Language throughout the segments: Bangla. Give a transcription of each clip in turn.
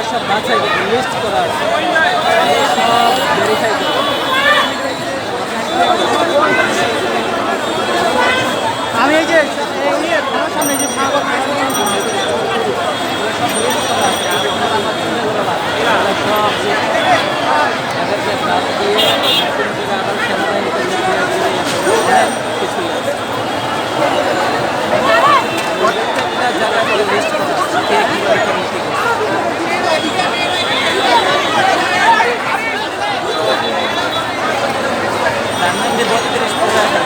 সব বাছাই লিস্ট করা আছে, সব ভেরিফাই করবো। আমি এই যে আমার সামনে যে সব লিস্ট করা আছে, সব তাদেরকে বাদ দিয়ে নতুন করে আবার সেনাবাহিনীকে অনেক কিছুই আছে। প্রত্যেকটা জায়গা করে লিস্ট করা আছে, কে কীভাবে কমিটি করছে। তার মধ্যে 32 প্রজাতি।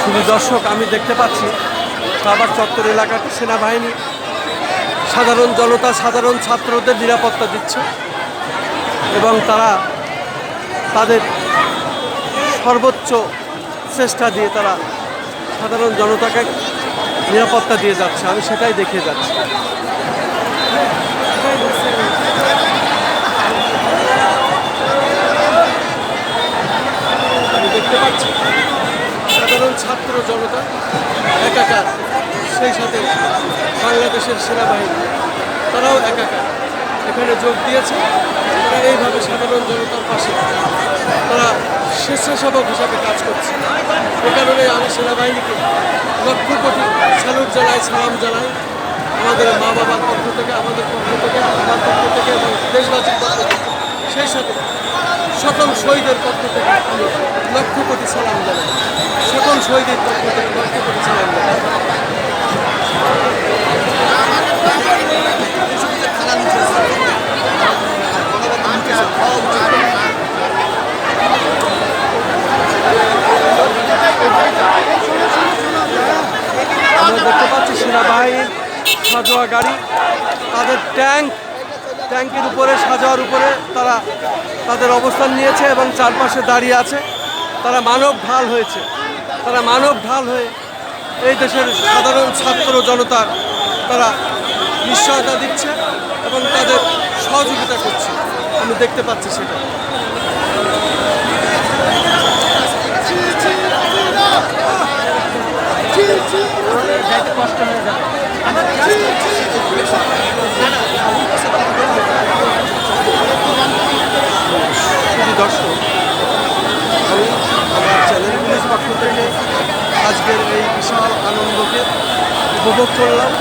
শুধু দর্শক, আমি দেখতে পাচ্ছি সাভার চত্বর এলাকাতে সেনাবাহিনী সাধারণ জনতা, সাধারণ ছাত্রদের নিরাপত্তা দিচ্ছে এবং তারা তাদের সর্বোচ্চ চেষ্টা দিয়ে তারা সাধারণ জনতাকে নিরাপত্তা দিয়ে যাচ্ছে। আমি সেটাই দেখে যাচ্ছি। আমি দেখতে পাচ্ছি সাধারণ ছাত্র জনতা একাকার, সেই সাথে বাংলাদেশের সেনাবাহিনী তারাও একাকার এখানে যোগ দিয়েছে। তারা এইভাবে সাধারণ জনতার পাশে তারা স্বেচ্ছাসেবক হিসাবে কাজ করছে। এ কারণে আমি সেনাবাহিনীকে লক্ষ কোটি স্যালুট জানাই, সালাম জানাই। আমাদের মা বাবার পক্ষ থেকে, আমাদের পক্ষ থেকে, আমার পক্ষ থেকে এবং দেশবাসীর পক্ষ থেকে, সেই সাথে সকল শহীদের পক্ষ থেকে আমি লক্ষ কোটি সালাম জানাই। সকল শহীদের পক্ষ থেকে লক্ষ কোটি সালাম জানাই। আমরা দেখতে পাচ্ছি সেনাবাহিনীর সাজোয়া গাড়ি, তাদের ট্যাঙ্কের উপরে, সাজোয়ার উপরে তারা তাদের অবস্থান নিয়েছে এবং চারপাশে দাঁড়িয়ে আছে। তারা মানব ঢাল হয়েছে, তারা মানব ঢাল হয়ে এই দেশের সাধারণ ছাত্র জনতার তারা নিশ্চয়তা দিচ্ছে এবং তাদের সহযোগিতা করছে। আমি দেখতে পাচ্ছি সেটা। কষ্ট হয়ে যাবে। দর্শক, আমি আমার চ্যানেলগুলির পক্ষ থেকে আজকের এই বিশাল আনন্দকে উপভোগ করলাম।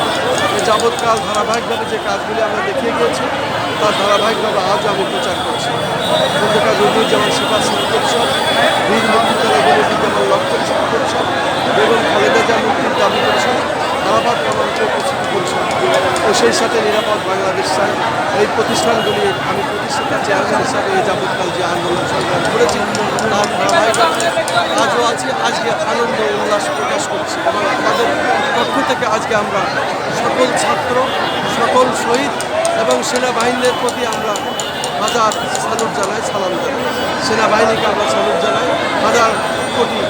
যাবৎকাল ধারাবাহিকভাবে যে কাজগুলি আমরা দেখিয়ে গিয়েছি তার ধারাবাহিকভাবে আজ আমি প্রচার করছি। খন্দকার রবিউজ্জামান সেবা স্মৃতি পরিষদ, বীর মুক্তিযোদ্ধা রবিউজ্জামান লক্ষ্য স্মৃতি পরিষদ, বেগম খালেদা জিয়া মুক্তির দাবি পরিষদ, আরাফাত কমান্ডার প্রস্তুতি পরিষদ ও সেই সাথে নিরাপদ বাংলাদেশ চাই, এই প্রতিষ্ঠানগুলির আমি প্রতিষ্ঠাতা চেয়ারম্যান হিসাবে এই যাবৎকাল যে আন্দোলন সংগ্রাম করেছি তার ধারাবাহিকতা আজও আছে। আজকে আনন্দ উল্লাস প্রকাশ করছি এবং আমাদের পক্ষ থেকে আজকে আমরা সকল ছাত্র, সকল শহীদ এবং সেনাবাহিনীর প্রতি আমরা হাজার স্যালুট জানাই, সালাম জানাই। সেনাবাহিনীকে আমরা স্যালুট জানাই, হাজার কোটি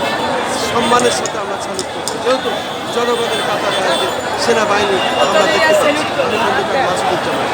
সম্মানের সাথে আমরা স্যালুট করছি। যেহেতু জনগণের কাতারে আজকে সেনাবাহিনী আমরা দেখতে পাচ্ছি। আমি খন্দকার মাসুদুজ্জামান।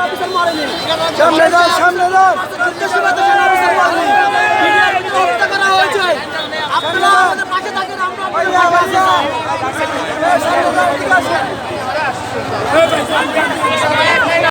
অফিসার মারেনি। সামনে যান, সামনে যান। সীমান্ত সেনা অফিসার মারেনি। মিডিয়াকে হত্যা করা হয়েছে। আপনারা আমাদের পাশে থাকেন, আমরা আপনাদের পাশে আছি।